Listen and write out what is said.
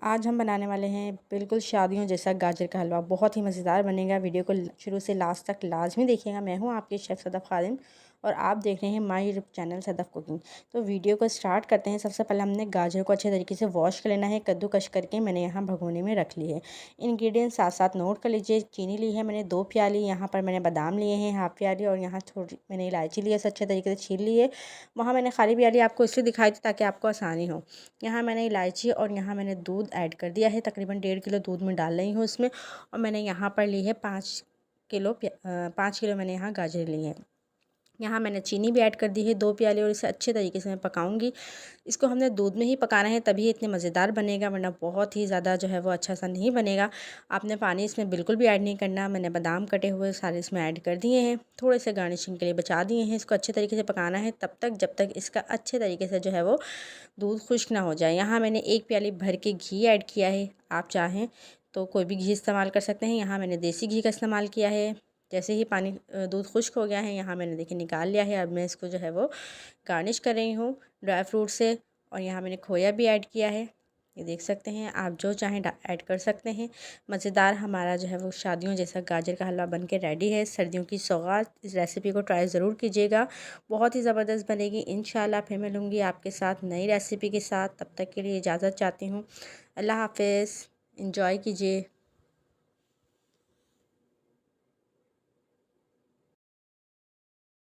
आज हम बनाने वाले हैं बिल्कुल शादियों जैसा गाजर का हलवा। बहुत ही मज़ेदार बनेगा। वीडियो को शुरू से लास्ट तक लाजमी देखिएगा। मैं हूं आपके शेफ़ सदफ़ खादिम और आप देख रहे हैं my YouTube channel Sadaf cooking. तो वीडियो को स्टार्ट करते हैं। सबसे पहले हमने गाजर को अच्छे तरीके से वॉश कर लेना है। कद्दूकश करके मैंने यहाँ भगोने में रख ली है। इंग्रेडिएंट्स साथ साथ नोट कर लीजिए। चीनी ली है मैंने 2 प्याली। यहाँ पर मैंने बादाम लिए हैं हाफ़ प्याली और यहाँ थोड़ी मैंने इलायची ली है, अच्छे तरीके से छील ली है। वहाँ मैंने खाली प्याली आपको इसलिए दिखाई थी ताकि आपको आसानी हो। यहाँ मैंने इलायची और यहाँ मैंने दूध ऐड कर दिया है। तकरीबन 1.5 किलो दूध में डाल रही हूँ इसमें। और मैंने यहाँ पर ली है 5 किलो मैंने यहाँ गाजर ली है। यहाँ मैंने चीनी भी ऐड कर दी है 2 प्याले और इसे अच्छे तरीके से मैं पकाऊंगी। इसको हमने दूध में ही पकाना है तभी इतने मज़ेदार बनेगा, वरना बहुत ही ज़्यादा जो है वो अच्छा सा नहीं बनेगा। आपने पानी इसमें बिल्कुल भी ऐड नहीं करना। मैंने बादाम कटे हुए सारे इसमें ऐड कर दिए हैं, थोड़े से गार्निशिंग के लिए बचा दिए हैं। इसको अच्छे तरीके से पकाना है तब तक जब तक इसका अच्छे तरीके से जो है वो दूध खुश्क ना हो जाए। यहाँ मैंने 1 प्याली भर के घी ऐड किया है। आप चाहें तो कोई भी घी इस्तेमाल कर सकते हैं। यहाँ मैंने देसी घी का इस्तेमाल किया है। जैसे ही दूध खुश्क हो गया है, यहाँ मैंने देखिए निकाल लिया है। अब मैं इसको जो है वो गार्निश कर रही हूँ ड्राई फ्रूट से। और यहाँ मैंने खोया भी ऐड किया है, ये देख सकते हैं। आप जो चाहें ऐड कर सकते हैं। मज़ेदार हमारा जो है वो शादियों जैसा गाजर का हलवा बन के रेडी है। सर्दियों की सौगात, इस रेसिपी को ट्राई ज़रूर कीजिएगा, बहुत ही ज़बरदस्त बनेगी इंशाल्लाह। फिर मिलूँगी आपके साथ नई रेसिपी के साथ। तब तक के लिए इजाज़त चाहती हूँ। अल्लाह हाफ़िज़। इंजॉय कीजिए।